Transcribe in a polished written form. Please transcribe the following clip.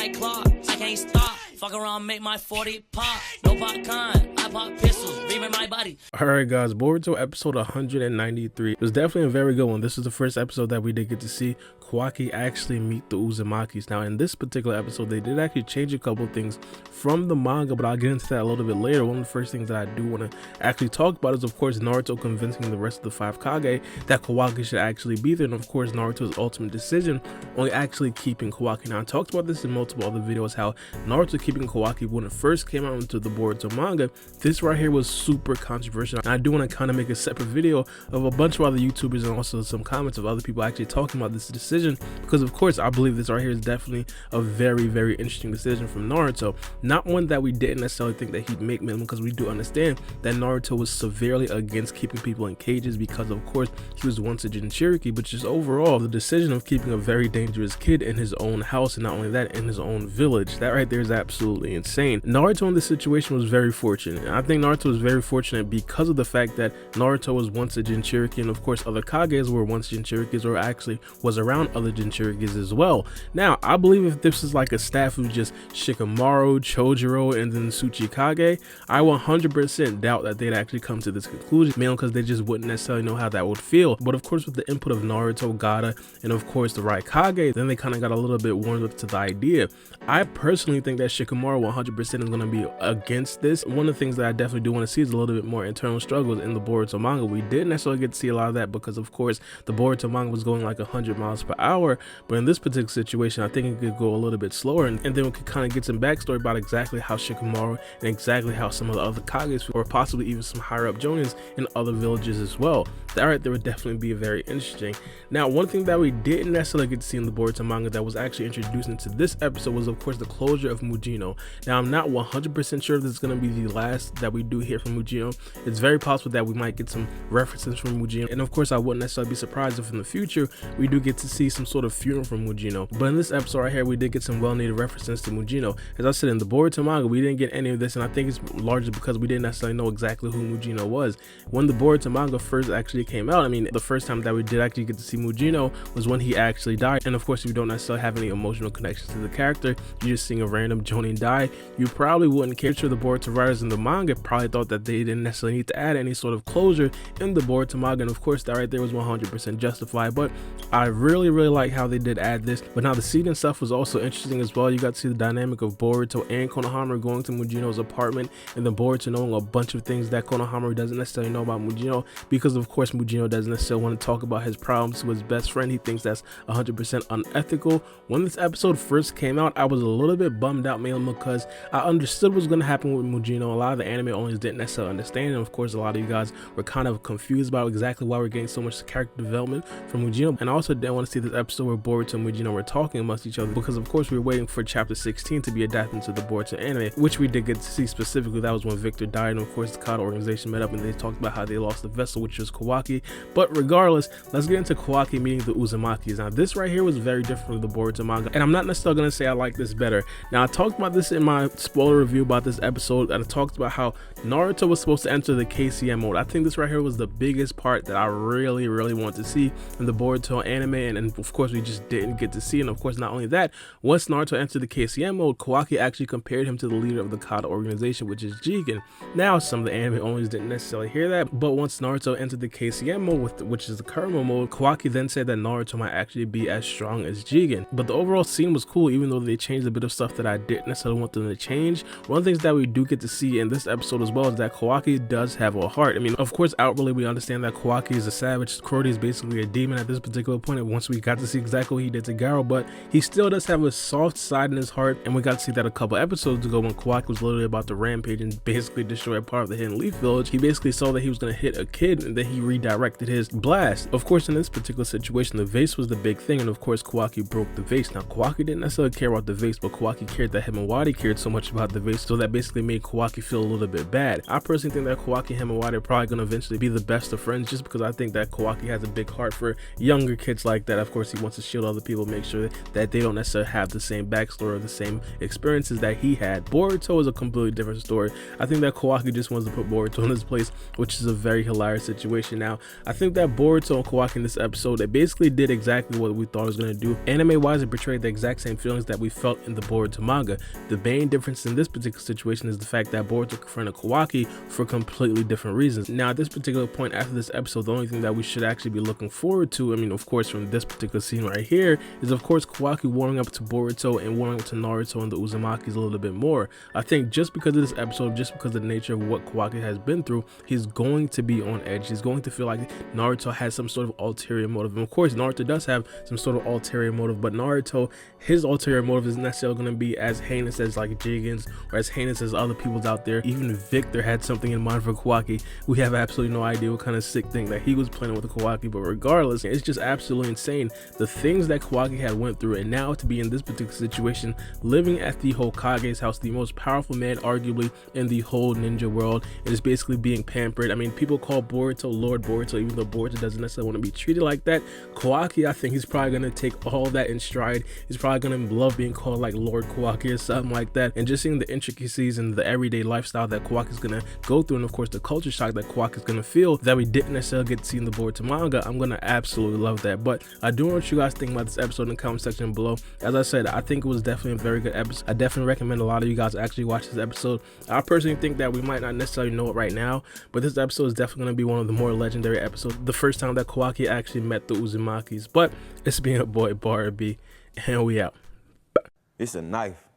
White Claw, I can't stop. Fuck around, make my 40 pop. No popcorn, I pop pistols, reaming my body. Alright guys, Boruto episode 193. It was definitely a very good one. This is the first episode that we did get to see Kawaki actually meet the Uzumakis. Now in this particular episode, they did actually change a couple things from the manga, but I'll get into that a little bit later. One of the first things that I do want to actually talk about is, of course, Naruto convincing the rest of the 5 Kage that Kawaki should actually be there, and of course Naruto's ultimate decision on actually keeping Kawaki. Now I talked about this in multiple other videos, how Naruto keeping Kawaki when it first came out into the Boruto manga. This right here was super controversial, and I do want to kind of make a separate video of a bunch of other YouTubers and also some comments of other people actually talking about this decision, because of course I believe this right here is definitely a very, very interesting decision from Naruto. Not one that we didn't necessarily think that he'd make, because we do understand that Naruto was severely against keeping people in cages because of course he was once a Jinchuriki, but just overall the decision of keeping a very dangerous kid in his own house, and not only that, in his own village, that right there is absolutely insane. Naruto in this situation was very fortunate, and I think Naruto was very fortunate because of the fact that Naruto was once a Jinchuriki, and of course other Kages were once Jinchurikis, or actually was around other Jinchurikis as well. Now I believe if this is like a staff of just Shikamaru, Chojuro, and then Tsuchikage, I 100% doubt that they'd actually come to this conclusion, mainly because they just wouldn't necessarily know how that would feel. But of course with the input of Naruto, Gaara, and of course the Raikage, then they kind of got a little bit warmed up to the idea. I personally think that Shikamaru 100% is going to be against this. One of the things that I definitely do want to see is a little bit more internal struggles in the Boruto manga. We didn't necessarily get to see a lot of that because of course the Boruto manga was going like 100 miles per hour, but in this particular situation I think it could go a little bit slower, and then we could kind of get some backstory about exactly how Shikamaru and exactly how some of the other Kages, or possibly even some higher up Jonins in other villages as well. That right there would definitely be very interesting. Now one thing that we didn't necessarily get to see in the Boruto manga that was actually introduced into this episode was of course the closure of Mujino. Now I'm not 100% sure if this is going to be the last that we do hear from Mujino. It's very possible that we might get some references from Mujino, and of course I wouldn't necessarily be surprised if in the future we do get to see some sort of funeral from Mujino. But in this episode right here we did get some well-needed references to Mujino. As I said, in the Boruto manga we didn't get any of this, and I think it's largely because we didn't necessarily know exactly who Mujino was. When the Boruto manga first actually came out, I mean the first time that we did actually get to see Mujino was when he actually died, and of course if you don't necessarily have any emotional connections to the character, you're just seeing a random Jonin die, you probably wouldn't care. The Boruto writers in the manga probably thought that they didn't necessarily need to add any sort of closure in the Boruto manga, and of course that right there was 100% justified. But I really like how they did add this. But now the scene and stuff was also interesting as well. You got to see the dynamic of Boruto and Konohamaru going to Mujino's apartment, and then Boruto knowing a bunch of things that Konohamaru doesn't necessarily know about Mujino, because of course Mujino doesn't necessarily want to talk about his problems to his best friend. He thinks that's 100% unethical. When this episode first came out, I was a little bit bummed out, mainly because I understood what was going to happen with Mujino. A lot of the anime onlys didn't necessarily understand, and of course a lot of you guys were kind of confused about exactly why we're getting so much character development from Mujino. And I also didn't want to see this episode where Boruto and Mujino were talking amongst each other, because of course we were waiting for chapter 16 to be adapted into the Boruto anime, which we did get to see. Specifically, that was when Victor died, and of course the Kata organization met up and they talked about how they lost the vessel, which was Kawaki. But regardless, let's get into Kawaki meeting the Uzumakis. Now this right here was very different from the Boruto manga, and I'm not necessarily going to say I like this better. Now I talked about this in my spoiler review about this episode, and I talked about how Naruto was supposed to enter the KCM mode. I think this right here was the biggest part that I really want to see in the Boruto anime, and of course we just didn't get to see. And of course not only that, once Naruto entered the KCM mode, Kawaki actually compared him to the leader of the Kata organization, which is Jigen. Now some of the anime onlys didn't necessarily hear that, but once Naruto entered the KCM mode, which is the Kurama mode, Kawaki then said that Naruto might actually be as strong as Jigen. But the overall scene was cool, even though they changed a bit of stuff that I didn't necessarily want them to change. One of the things that we do get to see in this episode as well is that Kawaki does have a heart. I mean, of course outwardly we understand that Kawaki is a savage, Kurota is basically a demon at this particular point, and once we got to see exactly what he did to Garou, but he still does have a soft side in his heart, and we got to see that a couple episodes ago when Kawaki was literally about to rampage and basically destroy a part of the Hidden Leaf Village. He basically saw that he was going to hit a kid, and then he redirected his blast. Of course in this particular situation the vase was the big thing, and of course Kawaki broke the vase. Now Kawaki didn't necessarily care about the vase, but Kawaki cared that him Himawari cared so much about the vase, so that basically made Kawaki feel a little bit bad. I personally think that Kawaki and Himawari are probably going to eventually be the best of friends, just because I think that Kawaki has a big heart for younger kids like that. Of course, he wants to shield other people, make sure that they don't necessarily have the same backstory or the same experiences that he had. Boruto is a completely different story. I think that Kawaki just wants to put Boruto in his place, which is a very hilarious situation. Now, I think that Boruto and Kawaki in this episode, they basically did exactly what we thought it was going to do. Anime wise, it portrayed the exact same feelings that we felt in the Boruto manga. The main difference in this particular situation is the fact that Boruto confronted Kawaki for completely different reasons. Now, at this particular point after this episode, the only thing that we should actually be looking forward to, I mean, of course, from this particular scene right here, is of course Kawaki warming up to Boruto and warming up to Naruto and the Uzumakis a little bit more. I think just because of this episode, just because of the nature of what Kawaki has been through, he's going to be on edge. He's going to feel like Naruto has some sort of ulterior motive. And of course, Naruto does have some sort of ulterior motive, but Naruto, his ulterior motive isn't necessarily going to be as heinous as like Jigen's or as heinous as other people's out there. Even Victor had something in mind for Kawaki. We have absolutely no idea what kind of sick thing that he was planning with Kawaki, but regardless, it's just absolutely insane the things that Kawaki had went through, and now to be in this particular situation, living at the Hokage's house, the most powerful man arguably in the whole ninja world, and is basically being pampered. I mean, people call Boruto Lord Boruto, even though Boruto doesn't necessarily want to be treated like that. Kawaki, I think he's probably going to take all that in stride. He's probably going to love being called like Lord Kawaki or something like that, and just seeing the intricacies and the everyday lifestyle that Kawaki is going to go through, and of course the culture shock that Kawaki is going to feel that we didn't necessarily get to see in the Boruto manga. I'm going to absolutely love that. But I do want what you guys think about this episode in the comment section below. As I said, I think it was definitely a very good episode. I definitely recommend a lot of you guys actually watch this episode. I personally think that we might not necessarily know it right now, but this episode is definitely going to be one of the more legendary episodes. The first time that Kawaki actually met the Uzumakis. But it's been a boy, Barbie, and we out. It's a knife.